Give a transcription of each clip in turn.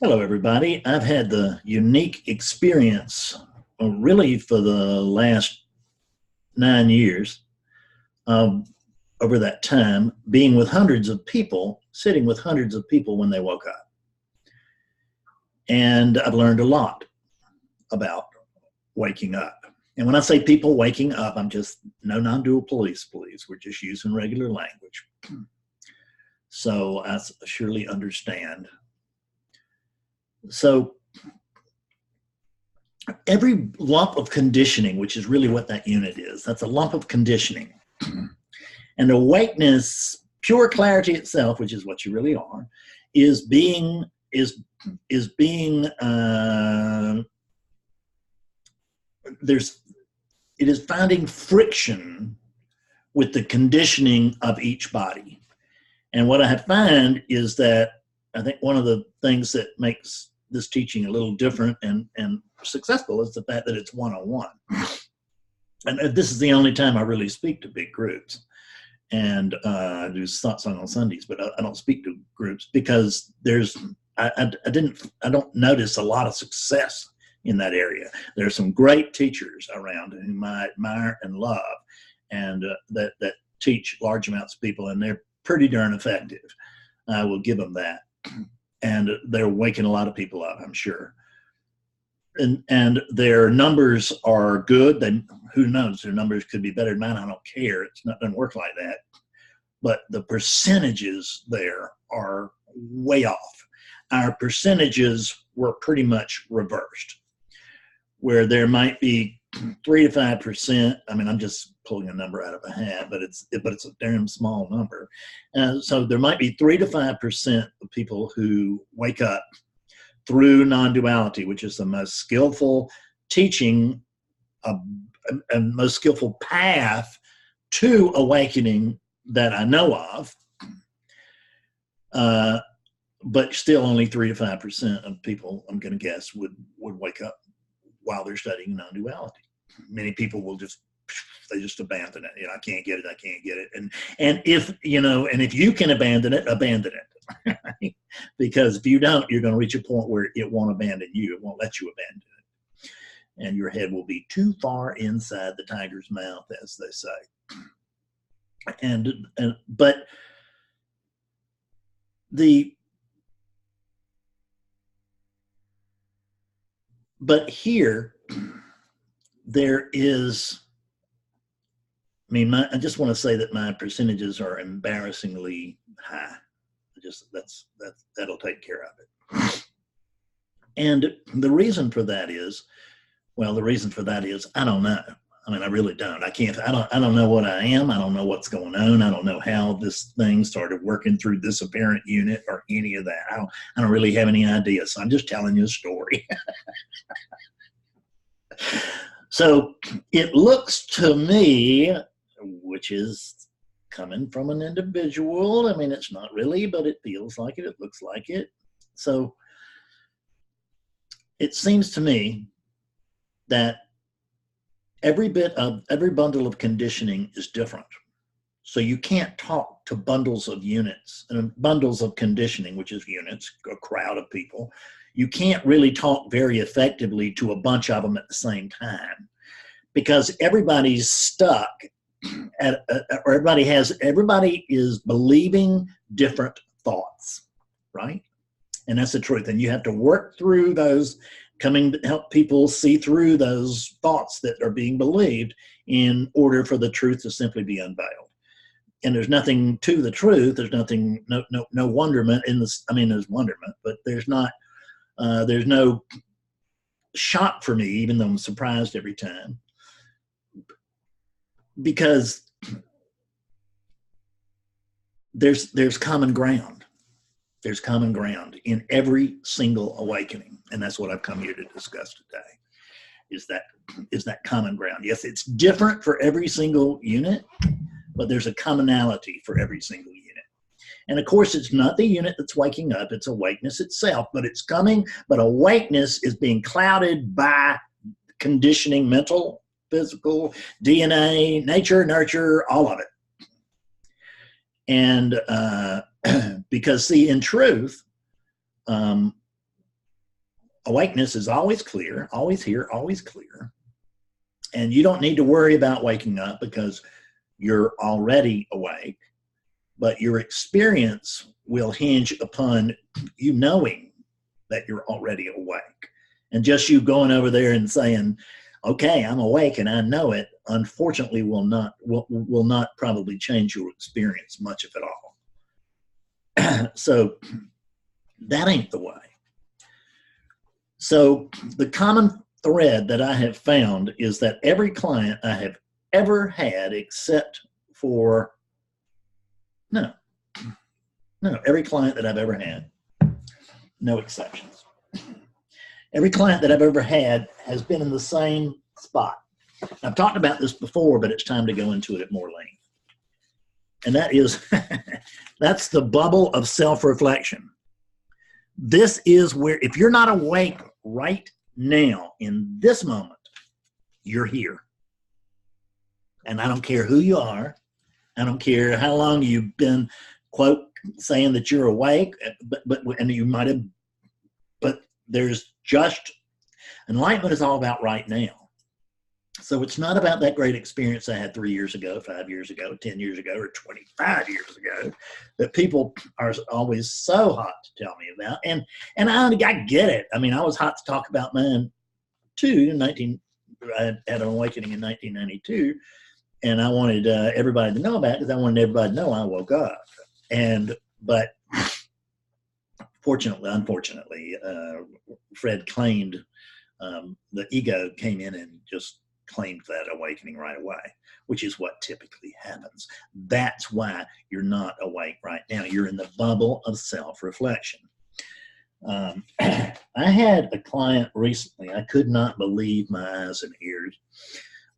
Hello, everybody. I've had the unique experience, really, for the last 9 years, um, over that time, being with hundreds of people, sitting with hundreds of people when they woke up. And I've learned a lot about waking up. And when I say people waking up, I'm just no non-dual police, please. We're just using regular language. So I surely understand. So every lump of conditioning, which is really what that unit is, that's a lump of conditioning. And awakeness, pure clarity itself, which is what you really are, is being there's it is finding friction with the conditioning of each body. And what I have found is that I think one of the things that makes this teaching a little different and successful is the fact that it's one-on-one. And this is the only time I really speak to big groups. And I do satsang on Sundays, but I don't speak to groups because I don't notice a lot of success in that area. There are some great teachers around whom I admire and love, and that teach large amounts of people, and they're pretty darn effective. I will give them that, and they're waking a lot of people up, I'm sure. And their numbers are good. Then who knows? Their numbers could be better than mine. I don't care. Doesn't work like that. But the percentages there are way off. Our percentages were pretty much reversed, where there might be 3 to 5%. I mean, I'm just pulling a number out of a hat, but it's a damn small number. So there might be 3 to 5% of people who wake up through non-duality, which is the most skillful teaching and most skillful path to awakening that I know of. But still only 3 to 5% of people, I'm going to guess, would wake up while they're studying non-duality. Many people will just abandon it. I can't get it. And if you can abandon it, right? Because if you don't, you're going to reach a point where it won't abandon you. It won't let you abandon it. And your head will be too far inside the tiger's mouth, as they say. But here, there is, I just want to say that my percentages are embarrassingly high. That'll take care of it. And the reason for that is, I don't know. I really don't. I don't know what I am. I don't know what's going on. I don't know how this thing started working through this apparent unit or any of that. I don't really have any idea. So I'm just telling you a story. So it looks to me, which is coming from an individual. It's not really, but it feels like it. It looks like it. So it seems to me that every bundle of conditioning is different. So you can't talk to bundles of units and bundles of conditioning, which is units, a crowd of people. You can't really talk very effectively to a bunch of them at the same time, because everybody's stuck everybody is believing different thoughts, right? And that's the truth. And you have to work through those, help people see through those thoughts that are being believed in order for the truth to simply be unveiled. And there's nothing to the truth. There's nothing, no wonderment in this. There's wonderment, but there's no shock for me, even though I'm surprised every time. Because there's common ground. There's common ground in every single awakening. And that's what I've come here to discuss today, is that common ground. Yes, it's different for every single unit, but there's a commonality for every single unit. And of course, it's not the unit that's waking up, it's awakeness itself, but it's coming, but awakeness is being clouded by conditioning, mental, physical, DNA, nature, nurture, all of it. And because, see, in truth, awakeness is always clear, always here, always clear. And you don't need to worry about waking up because you're already awake. But your experience will hinge upon you knowing that you're already awake. And just you going over there and saying, okay, I'm awake and I know it, unfortunately will not probably change your experience much of it all. So that ain't the way. So the common thread that I have found is that every client I have ever had, except for every client that I've ever had, no exceptions. Every client that I've ever had has been in the same spot. I've talked about this before, but it's time to go into it at more length. And that is, that's the bubble of self-reflection. This is where, if you're not awake right now, in this moment, you're here. And I don't care who you are. I don't care how long you've been, quote, saying that you're awake, and you might have, but there's just, enlightenment is all about right now. So it's not about that great experience I had 3 years ago, 5 years ago, 10 years ago, or 25 years ago that people are always so hot to tell me about. And I get it. I mean, I was hot to talk about mine too. I had an awakening in 1992, and I wanted everybody to know about it because I wanted everybody to know I woke up. But unfortunately, Fred claimed, the ego came in and just claimed that awakening right away, which is what typically happens. That's why you're not awake right now. You're in the bubble of self-reflection. I had a client recently. I could not believe my eyes and ears,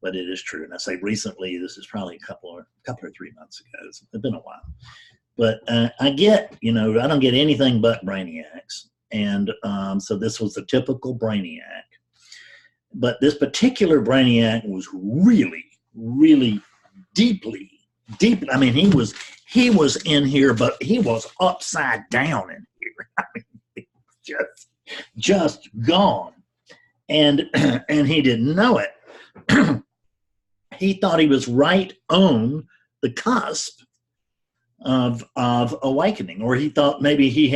but it is true. And I say recently, this is probably a couple or 3 months ago. It's been a while. But I don't get anything but brainiacs. And so this was a typical brainiac. But this particular brainiac was really, really deep. I mean, he was in here, but he was upside down in here. I mean, just gone. And he didn't know it. He thought he was right on the cusp of awakening, or he thought maybe he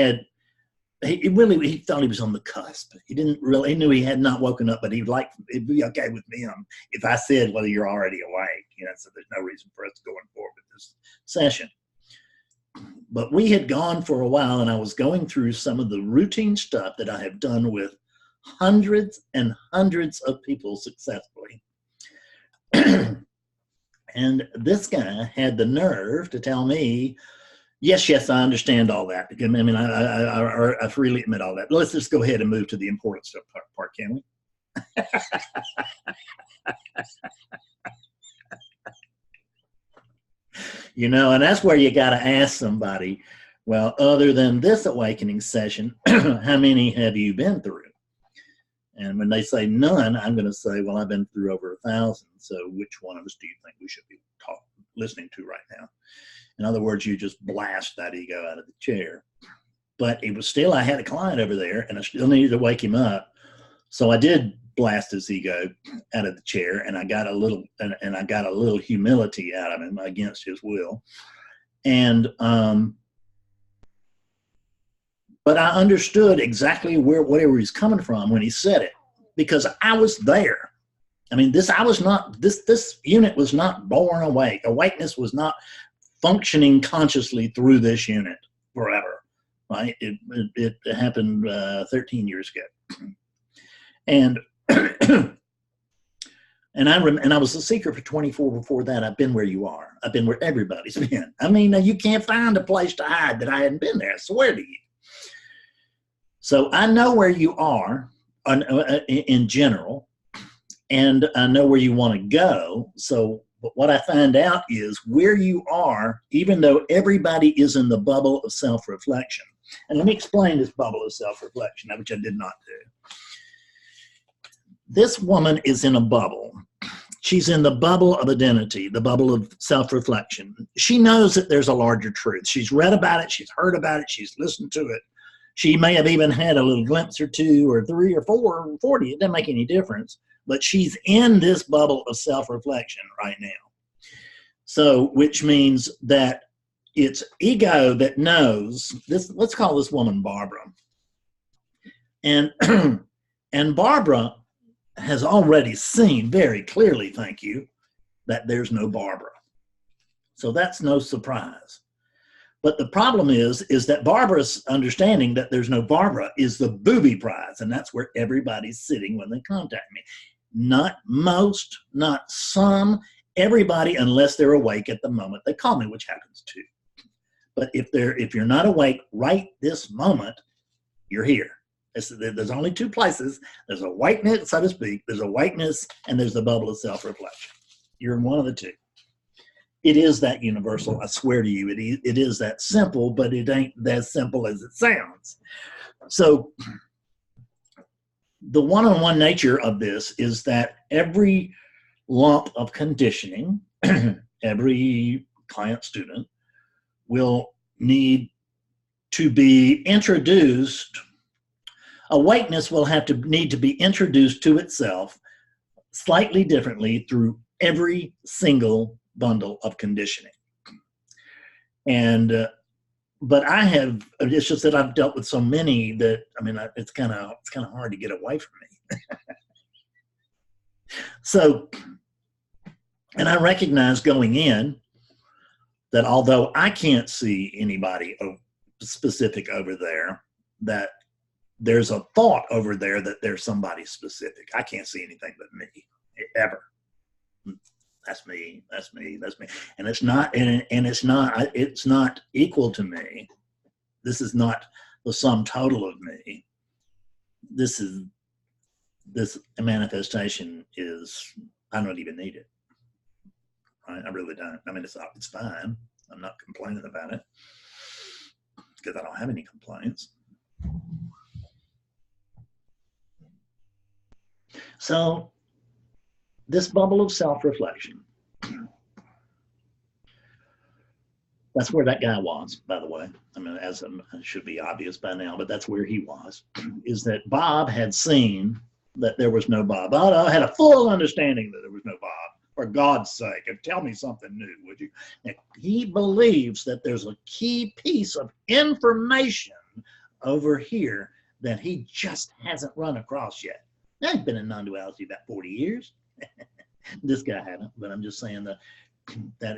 thought he was on the cusp. He knew he had not woken up, but it'd be okay with me if I said, well, you're already awake, so there's no reason for us going forward with this session. But we had gone for a while, and I was going through some of the routine stuff that I have done with hundreds and hundreds of people successfully. And this guy had the nerve to tell me, yes, I understand all that. I mean, I freely admit all that. Let's just go ahead and move to the important stuff part, can we? And that's where you got to ask somebody, well, other than this awakening session, how many have you been through? And when they say none, I'm going to say, well, I've been through over 1,000. So which one of us do you think we should be listening to right now? In other words, you just blast that ego out of the chair. But it was still, I had a client over there, and I still needed to wake him up. So I did blast his ego out of the chair, and I got a little humility out of him against his will. And but I understood exactly where he's coming from when he said it, because I was there. I mean, this unit was not born awake. Awakeness was not functioning consciously through this unit forever, right? It happened 13 years ago. And and I was a seeker for 24 before that. I've been where you are. I've been where everybody's been. I mean, you can't find a place to hide that I hadn't been there. I swear to you. So I know where you are in general, and I know where you want to go. So what I find out is where you are, even though everybody is in the bubble of self-reflection. And let me explain this bubble of self-reflection, which I did not do. This woman is in a bubble. She's in the bubble of identity, the bubble of self-reflection. She knows that there's a larger truth. She's read about it. She's heard about it. She's listened to it. She may have even had a little glimpse or two or three or four or 40. It doesn't make any difference. But she's in this bubble of self-reflection right now. So, which means that it's ego that knows this. Let's call this woman Barbara. And, and Barbara has already seen very clearly, thank you, that there's no Barbara. So that's no surprise. But the problem is that Barbara's understanding that there's no Barbara is the booby prize, and that's where everybody's sitting when they contact me. Not most, not some, everybody, unless they're awake at the moment they call me, which happens too. But if you're not awake right this moment, you're here. There's only two places. There's awakeness, so to speak. There's awakeness, and there's the bubble of self-reflection. You're in one of the two. It is that universal. I swear to you, it is that simple, but it ain't as simple as it sounds. So the one-on-one nature of this is that every lump of conditioning, every client student will need to be introduced. Awakeness will need to be introduced to itself slightly differently through every single bundle of conditioning. And but it's just that I've dealt with so many that, I mean, it's kind of hard to get away from me. So, and I recognize going in that although I can't see anybody specific over there, that there's a thought over there that there's somebody specific. I can't see anything but me, ever. That's me, that's me, that's me. And it's not, and it's not equal to me. This is not the sum total of me. This manifestation is, I don't even need it. I really don't. I mean, it's fine. I'm not complaining about it because I don't have any complaints. So this bubble of self-reflection, that's where that guy was, by the way. I mean, it should be obvious by now, but that's where he was, is that Bob had seen that there was no Bob. I had a full understanding that there was no Bob. For God's sake, tell me something new, would you? And he believes that there's a key piece of information over here that he just hasn't run across yet. Now, he's been in non-duality about 40 years. This guy hadn't, but I'm just saying that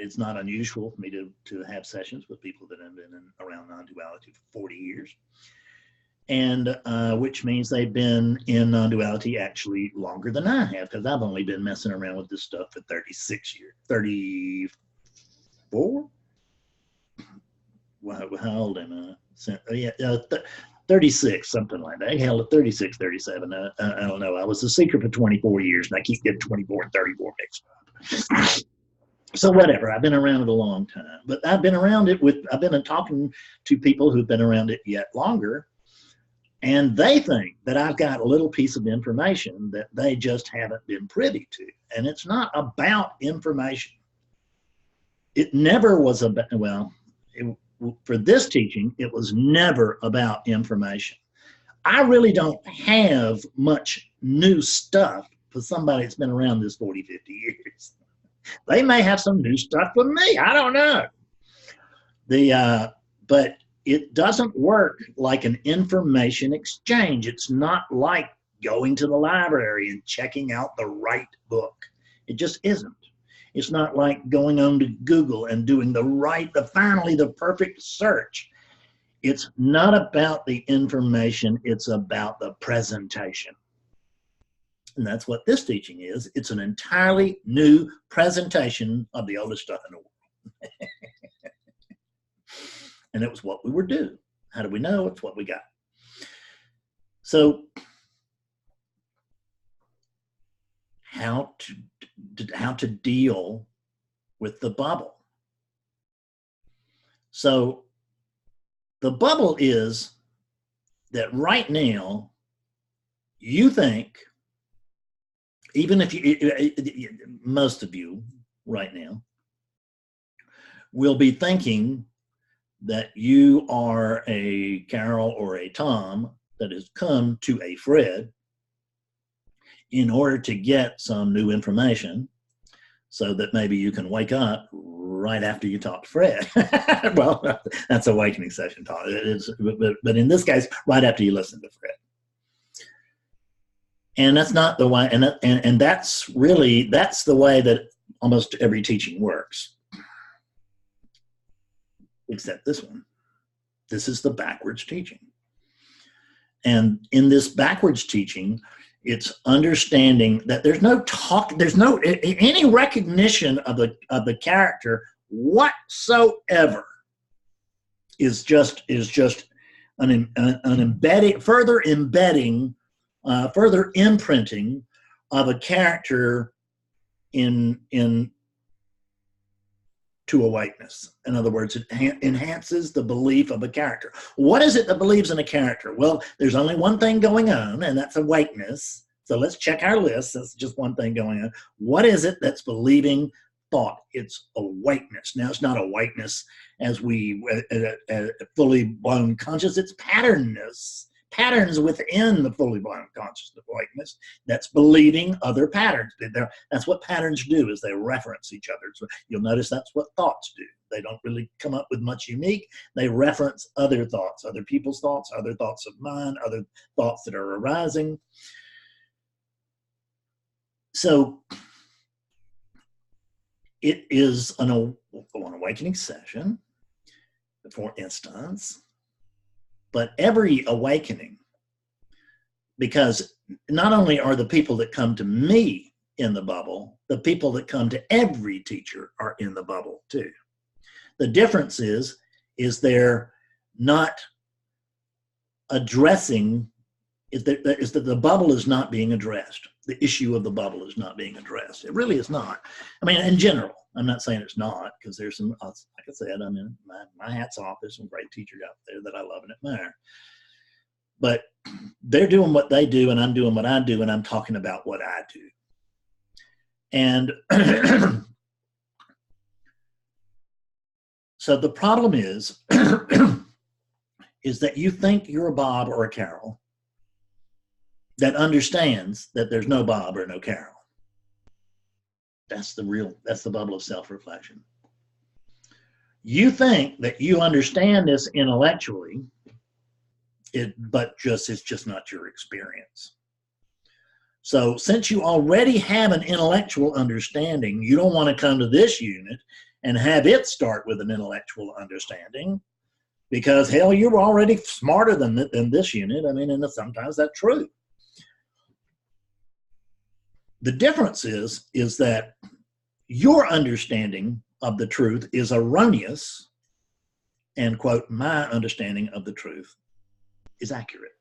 it's not unusual for me to have sessions with people that have been around non-duality for 40 years. And which means they've been in non-duality actually longer than I have, because I've only been messing around with this stuff for 36 years. 34? Well, how old am I? 36, something like that. Hell, 36, 37. I don't know. I was a seeker for 24 years, and I keep getting 24 and 34 mixed up. So whatever, I've been around it a long time. But I've been around it I've been talking to people who've been around it yet longer, and they think that I've got a little piece of information that they just haven't been privy to. And it's not about information. It never was about, for this teaching, it was never about information. I really don't have much new stuff for somebody that's been around this 40, 50 years. They may have some new stuff for me. I don't know. But it doesn't work like an information exchange. It's not like going to the library and checking out the right book. It just isn't. It's not like going on to Google and doing finally the perfect search. It's not about the information. It's about the presentation. And that's what this teaching is. It's an entirely new presentation of the oldest stuff in the world. And it was what we were doing. How do we know? It's what we got. So how to deal with the bubble. So the bubble is that right now you think, even if most of you right now will be thinking that you are a Carol or a Tom that has come to a Fred in order to get some new information so that maybe you can wake up right after you talk to Fred. Well, that's awakening session talk. It is, but in this case, right after you listen to Fred. And that's not the way, and that's the way that almost every teaching works, except this one. This is the backwards teaching. And in this backwards teaching, it's understanding that there's no any recognition of the character whatsoever is just an embedding, further imprinting of a character to awakeness. In other words, it enhances the belief of a character. What is it that believes in a character? Well, there's only one thing going on, and that's awakeness. So let's check our list. That's just one thing going on. What is it that's believing thought? It's awakeness. Now, it's not awakeness as we fully blown conscious. It's patternness. Patterns within the fully blown conscious awakeness that's believing other patterns. That's what patterns do, is they reference each other. So you'll notice that's what thoughts do. They don't really come up with much unique. They reference other thoughts, other people's thoughts, other thoughts of mine, other thoughts that are arising. So it is an awakening session, for instance. But every awakening, because not only are the people that come to me in the bubble, the people that come to every teacher are in the bubble too. The difference is they're not addressing, is that the bubble is not being addressed. The issue of the bubble is not being addressed. It really is not. I mean, in general, I'm not saying it's not, because there's some, like I said, I mean, my hat's off. There's some great teachers out there that I love and admire. But they're doing what they do, and I'm doing what I do, and I'm talking about what I do. And so the problem is, is that you think you're a Bob or a Carol that understands that there's no Bob or no Carol. That's the bubble of self-reflection. You think that you understand this intellectually, but it's just not your experience. So since you already have an intellectual understanding, you don't want to come to this unit and have it start with an intellectual understanding, because hell, you're already smarter than this unit. I mean, and sometimes that's true. The difference is that your understanding of the truth is erroneous, and, quote, my understanding of the truth is accurate.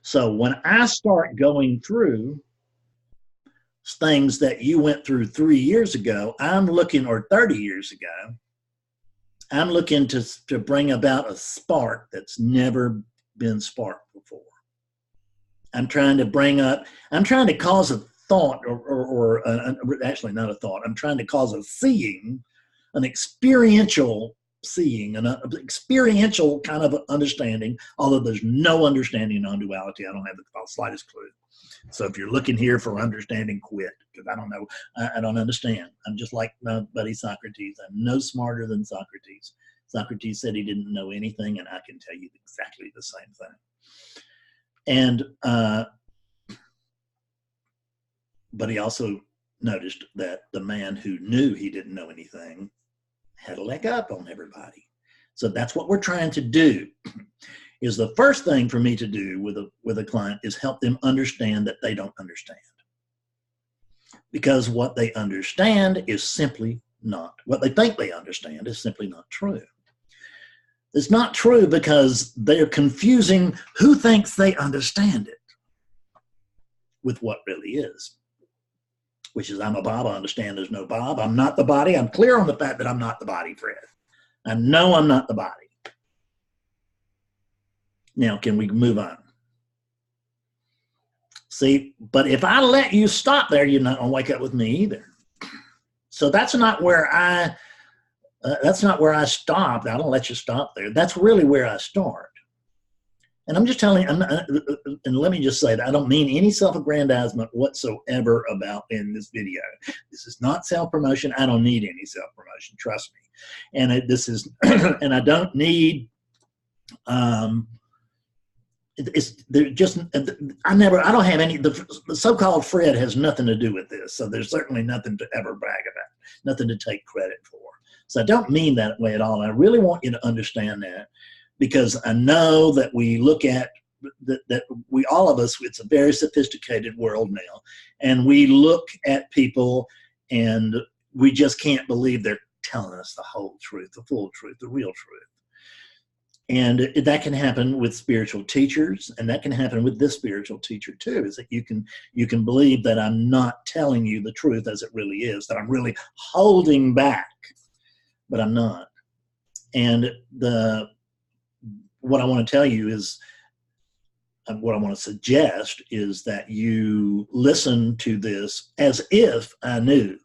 So when I start going through things that you went through 3 years ago, or 30 years ago, I'm looking to bring about a spark that's never been sparked before. I'm trying to cause a thought, or actually not a thought. I'm trying to cause a seeing, an experiential seeing, an experiential kind of understanding, although there's no understanding non-duality. I don't have the slightest clue. So if you're looking here for understanding, quit, because I don't know. I don't understand. I'm just like my buddy Socrates. I'm no smarter than Socrates. Socrates said he didn't know anything, and I can tell you exactly the same thing. And but he also noticed that the man who knew he didn't know anything had a leg up on everybody. So that's what we're trying to do. Is the first thing for me to do with a client is help them understand that they don't understand. Because what they understand is simply not, what they think they understand is simply not true. It's not true because they're confusing who thinks they understand it with what really is, which is, I'm a Bob, I understand there's no Bob. I'm not the body. I'm clear on the fact that I'm not the body, Fred. I know I'm not the body. Now, can we move on? See, but if I let you stop there, you're not going to wake up with me either. So that's not where I That's not where I stopped. I don't let you stop there. That's really where I start. And I'm just telling you, and let me just say that I don't mean any self-aggrandizement whatsoever about in this video. This is not self-promotion. I don't need any self-promotion, trust me. And this is, and I don't need, they're just, I don't have any, the so-called Fred has nothing to do with this. So there's certainly nothing to ever brag about, nothing to take credit for. So I don't mean that way at all. And I really want you to understand that, because I know that we look at that we, all of us, it's a very sophisticated world now, and we look at people and we just can't believe they're telling us the whole truth, the full truth, the real truth. And that can happen with spiritual teachers, and that can happen with this spiritual teacher too, is that you can believe that I'm not telling you the truth as it really is, that I'm really holding back, but I'm not. And what I want to tell you is, what I want to suggest is that you listen to this as if I knew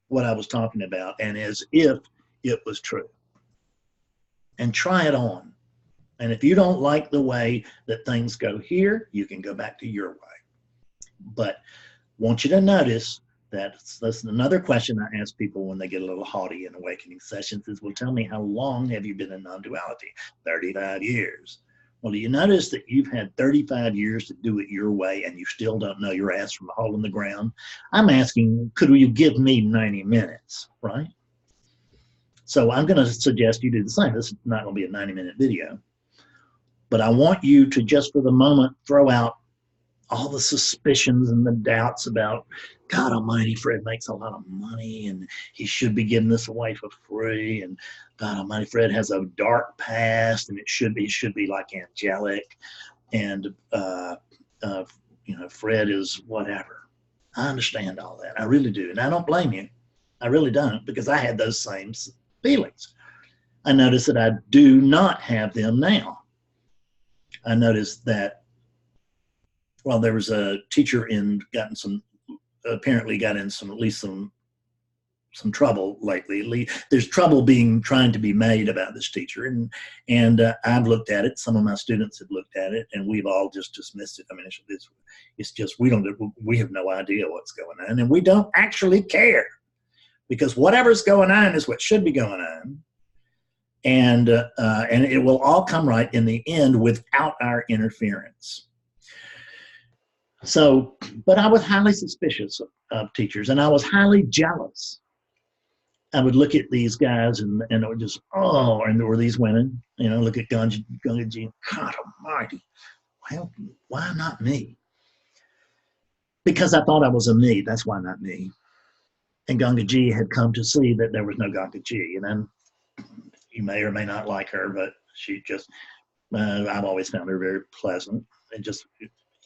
what I was talking about and as if it was true. And try it on. And if you don't like the way that things go here, you can go back to your way. But I want you to notice that's another question I ask people when they get a little haughty in awakening sessions is, well, tell me, how long have you been in non-duality? 35 years. Well, do you notice that you've had 35 years to do it your way and you still don't know your ass from a hole in the ground? I'm asking, could you give me 90 minutes, right? So I'm going to suggest you do the same. This is not going to be a 90-minute video, but I want you to just for the moment throw out all the suspicions and the doubts about, God almighty, Fred makes a lot of money and he should be giving this away for free, and God almighty, Fred has a dark past and it should be like angelic, and you know, Fred is whatever. I understand all that. I really do. And I don't blame you. I really don't, because I had those same feelings. I notice that I do not have them now. I noticed that, well, there was a teacher apparently got in at least some trouble lately. There's trouble trying to be made about this teacher, and I've looked at it. Some of my students have looked at it, and we've all just dismissed it. I mean, it's just we have no idea what's going on, and we don't actually care, because whatever's going on is what should be going on, and it will all come right in the end without our interference. So, but I was highly suspicious of teachers, and I was highly jealous. I would look at these guys and it would just, oh, and there were these women, you know, look at Gunga Ji, God almighty, well, why not me? Because I thought I was a me, that's why not me. And Gunga Ji had come to see that there was no Gunga Ji, and then you may or may not like her, but she just, I've always found her very pleasant, and just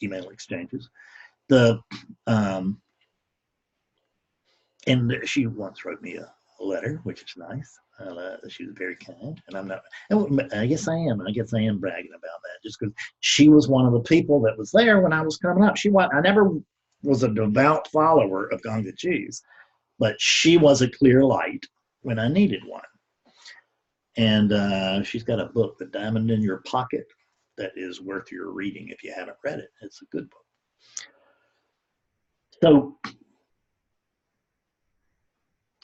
email exchanges. And she once wrote me a letter, which is nice. She was very kind, and I'm not. I guess I am. I guess I am bragging about that, just because she was one of the people that was there when I was coming up. I never was a devout follower of Gunga Ji's, but she was a clear light when I needed one. And she's got a book, The Diamond in Your Pocket, that is worth your reading if you haven't read it. It's a good book. So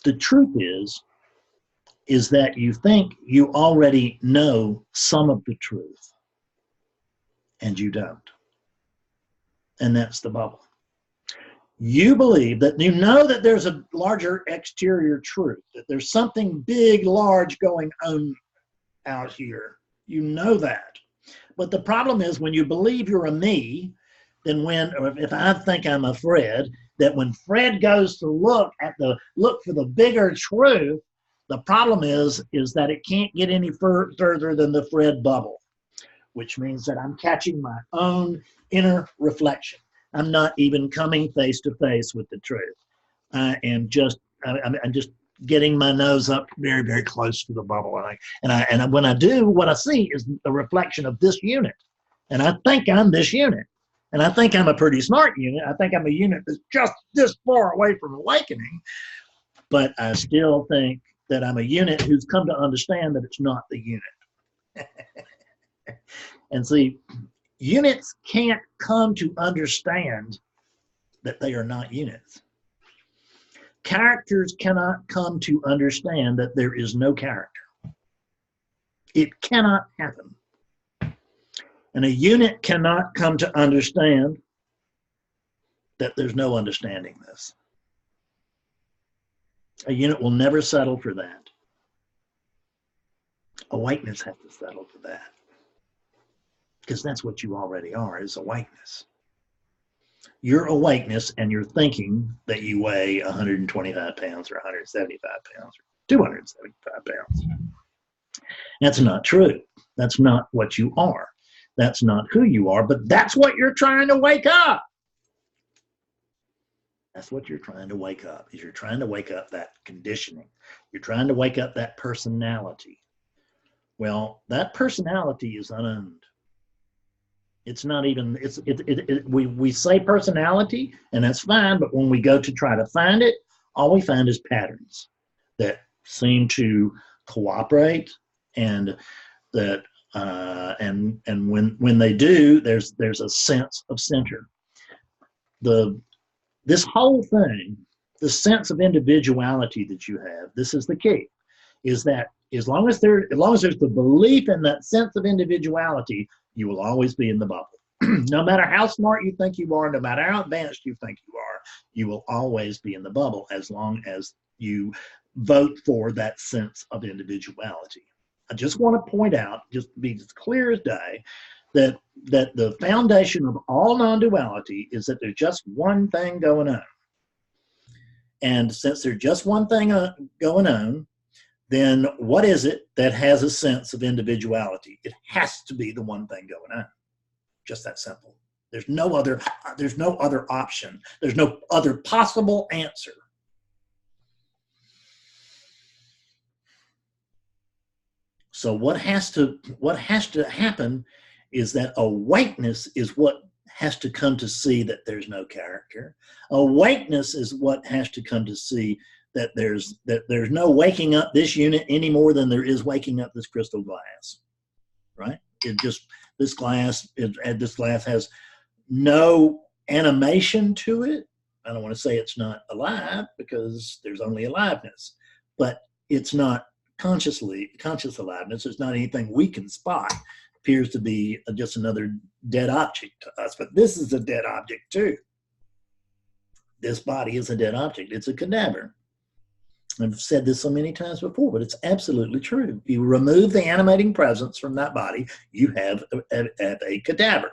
the truth is that you think you already know some of the truth, and you don't. And that's the bubble. You believe that you know that there's a larger exterior truth, that there's something big, large going on out here. You know that. But the problem is, when you believe you're a me, then if I think I'm a Fred, that when Fred goes to look for the bigger truth, the problem is that it can't get any further than the Fred bubble, which means that I'm catching my own inner reflection. I'm not even coming face to face with the truth. I'm just getting my nose up very, very close to the bubble. And when I do, what I see is the reflection of this unit. And I think I'm this unit. And I think I'm a pretty smart unit. I think I'm a unit that's just this far away from awakening. But I still think that I'm a unit who's come to understand that it's not the unit. And see, units can't come to understand that they are not units. Characters cannot come to understand that there is no character. It cannot happen. And a unit cannot come to understand that there's no understanding this. A unit will never settle for that. Awakeness has to settle for that. Because that's what you already are, is awakeness. Your awakeness and your thinking that you weigh 125 pounds or 175 pounds or 275 pounds. That's not true. That's not what you are. That's not who you are, but that's what you're trying to wake up. That's what you're trying to wake up, is you're trying to wake up that conditioning. You're trying to wake up that personality. Well, that personality is unowned. It's not even, we say personality, and that's fine, but when we go to try to find it, all we find is patterns that seem to cooperate, and that and when they do, there's a sense of center. This whole thing, the sense of individuality that you have, this is the key, is that as long as there's the belief in that sense of individuality, you will always be in the bubble. No matter how smart you think you are, no matter how advanced you think you are, you will always be in the bubble as long as you vote for that sense of individuality. I just want to point out, just to be as clear as day, that the foundation of all non-duality is that there's just one thing going on. And since there's just one thing going on, then what is it that has a sense of individuality? It has to be the one thing going on. Just that simple. There's no other option. There's no other possible answer. So what has to happen is that awakeness is what has to come to see that there's no character. Awakeness is what has to come to see that there's no waking up this unit any more than there is waking up this crystal glass, right? This glass has no animation to it. I don't want to say it's not alive, because there's only aliveness, but it's not conscious aliveness. It's not anything we can spot. It appears to be just another dead object to us, but this is a dead object too. This body is a dead object. It's a cadaver. I've said this so many times before, but it's absolutely true. You remove the animating presence from that body, you have a cadaver.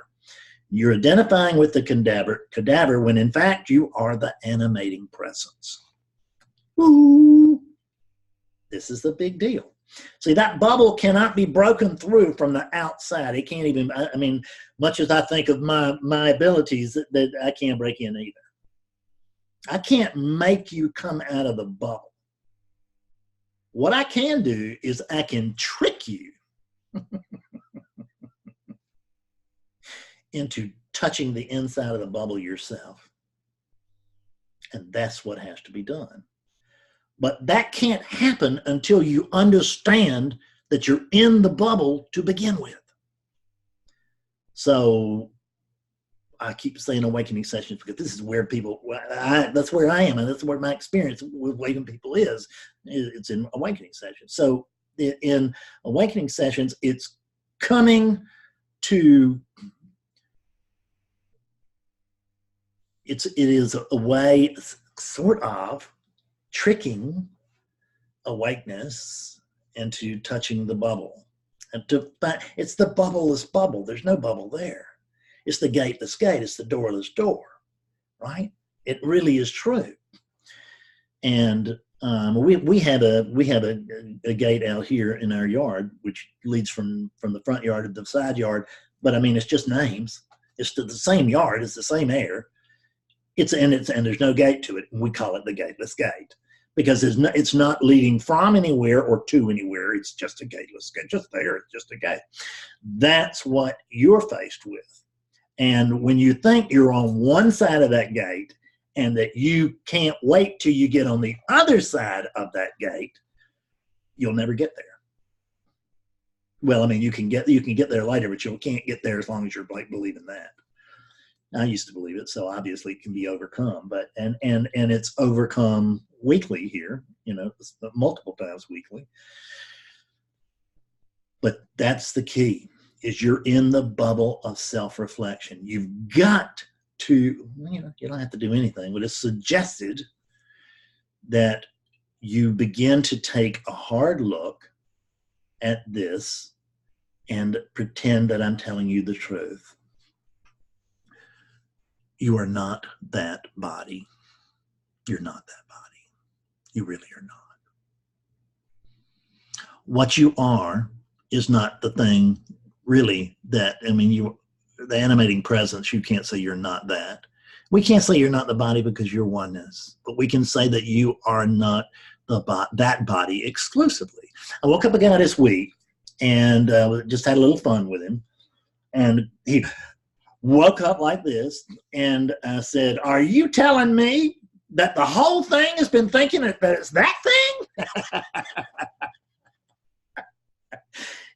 You're identifying with the cadaver when in fact you are the animating presence. Woo! This is the big deal. See, that bubble cannot be broken through from the outside. It can't even, I mean, much as I think of my abilities, that I can't break in either. I can't make you come out of the bubble. What I can do is I can trick you into touching the inside of the bubble yourself. And that's what has to be done. But that can't happen until you understand that you're in the bubble to begin with. So I keep saying awakening sessions because this is where people, that's where I am, and that's where my experience with waking people is. It's in awakening sessions. So in awakening sessions, it's coming to, it is a way sort of tricking awakeness into touching the bubble. And it's the bubbleless bubble. There's no bubble there. It's the gateless gate. It's the doorless door, right? It really is true. And we have a gate out here in our yard, which leads from the front yard to the side yard. But I mean, it's just names. It's the same yard. It's the same air. And there's no gate to it. And we call it the gateless gate because it's not leading from anywhere or to anywhere. It's just a gateless gate. Just there. It's just a gate. That's what you're faced with. And when you think you're on one side of that gate and that you can't wait till you get on the other side of that gate, you'll never get there. Well, I mean, you can get there later, but you can't get there as long as you're like believing that. I used to believe it, so obviously it can be overcome, but and it's overcome weekly here, you know, multiple times weekly. But that's the key, is you're in the bubble of self-reflection. You've got to, you know, you don't have to do anything, but it's suggested that you begin to take a hard look at this and pretend that I'm telling you the truth. You are not that body. You're not that body. You really are not. What you are is not the thing really that, I mean, the animating presence, you can't say you're not that. We can't say you're not the body because you're oneness, but we can say that you are not that body exclusively. I woke up a guy this week and just had a little fun with him. And he woke up like this, and I said, "Are you telling me that the whole thing has been thinking that it's that thing?"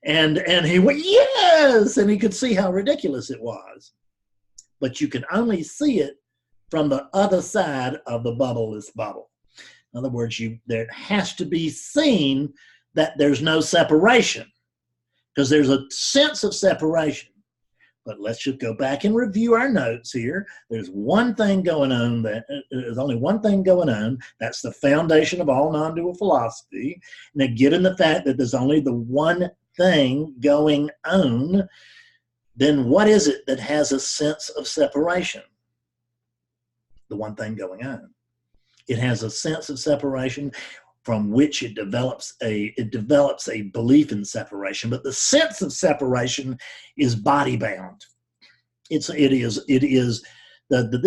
and he went, "Yes," and he could see how ridiculous it was. But you can only see it from the other side of the bubbleless bubble. In other words, there has to be seen that there's no separation, because there's a sense of separation. But let's just go back and review our notes here. There's one thing going on. There's only one thing going on. That's the foundation of all non-dual philosophy. Now, given the fact that there's only the one thing going on, then what is it that has a sense of separation? The one thing going on. It has a sense of separation from which it develops a belief in separation. But the sense of separation is body bound. This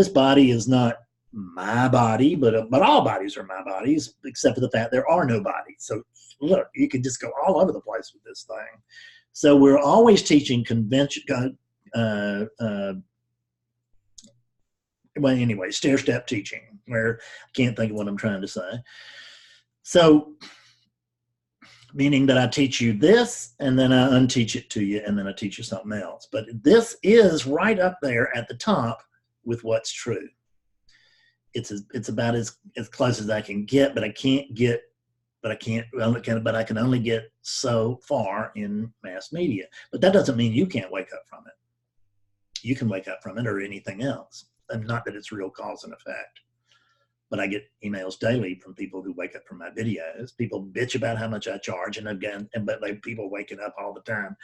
body is not my body, but all bodies are my bodies, except for the fact there are no bodies. So look, you can just go all over the place with this thing. So we're always teaching stair-step teaching, where I can't think of what I'm trying to say. So, meaning that I teach you this, and then I unteach it to you, and then I teach you something else. But this is right up there at the top with what's true. It's about as close as I can get, but I can only get so far in mass media. But that doesn't mean you can't wake up from it. You can wake up from it, or anything else. And not that it's real cause and effect. But I get emails daily from people who wake up from my videos. People bitch about how much I charge, but people waking up all the time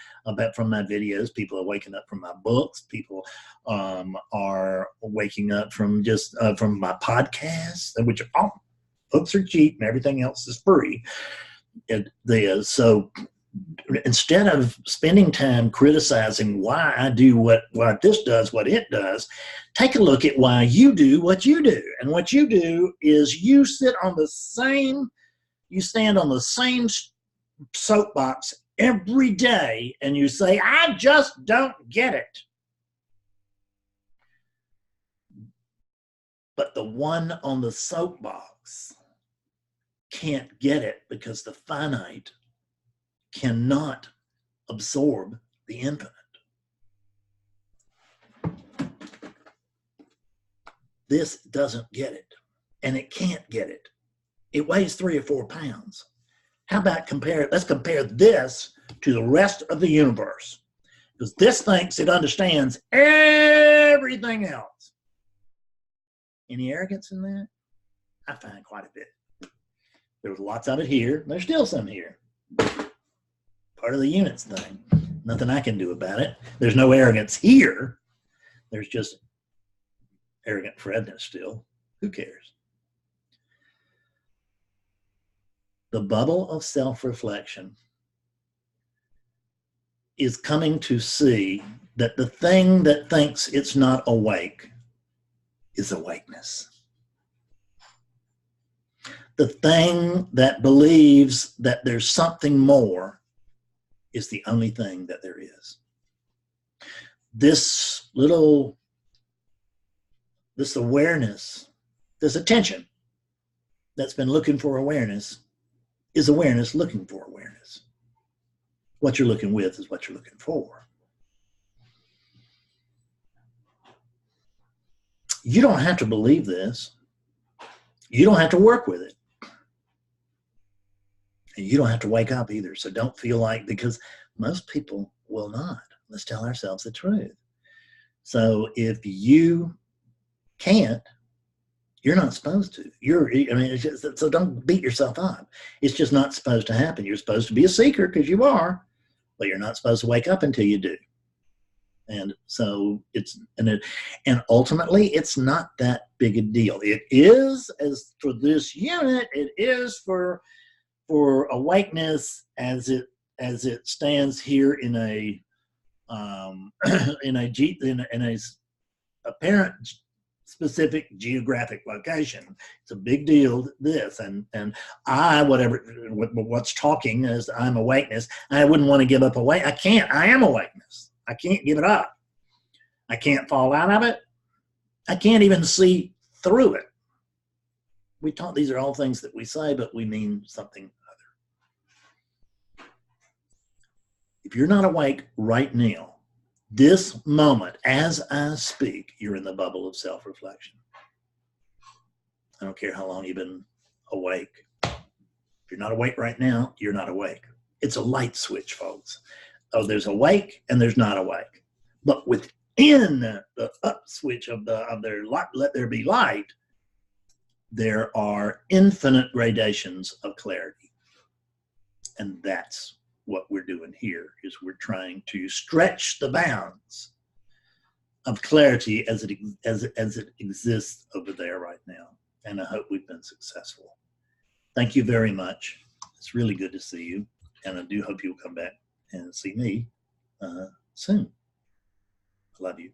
from my videos. People are waking up from my books. People are waking up from from my podcasts, which books are cheap and everything else is free. So instead of spending time criticizing why I do what this does, what it does, take a look at why you do what you do. And what you do is you stand on the same soapbox every day, and you say, "I just don't get it." But the one on the soapbox can't get it because the finite cannot absorb the infinite. This doesn't get it, and it can't get it. It weighs 3 or 4 pounds. How about let's compare this to the rest of the universe, because this thinks it understands everything else. Any arrogance in that? I find quite a bit. There was lots of it here. There's still some here. Part of the units thing. Nothing I can do about it. There's no arrogance here. There's just arrogant Fredness still. Who cares? The bubble of self-reflection is coming to see that the thing that thinks it's not awake is awakeness. The thing that believes that there's something more is the only thing that there is. This awareness, this attention that's been looking for awareness, is awareness looking for awareness. What you're looking with is what you're looking for. You don't have to believe this. You don't have to work with it. And you don't have to wake up either. So don't feel like, because most people will not. Let's tell ourselves the truth. So if you can't, you're not supposed to. It's just, so don't beat yourself up. It's just not supposed to happen. You're supposed to be a seeker because you are, but you're not supposed to wake up until you do. And so and ultimately it's not that big a deal. It is, as for this unit, it is for awakeness as it stands here in a in a apparent specific geographic location. It's a big deal, this, and what's talking is I'm awakeness. I wouldn't want to give up awake. I can't. I am awakeness. I can't give it up. I can't fall out of it. I can't even see through it. These are all things that we say, but we mean something other. If you're not awake right now, this moment, as I speak, you're in the bubble of self-reflection. I don't care how long you've been awake. If you're not awake right now, you're not awake. It's a light switch, folks. Oh, there's awake and there's not awake. But within the up switch of their light, let there be light, there are infinite gradations of clarity. And that's what we're doing here, is we're trying to stretch the bounds of clarity as it exists over there right now. And I hope we've been successful. Thank you very much. It's really good to see you. And I do hope you'll come back and see me soon. I love you.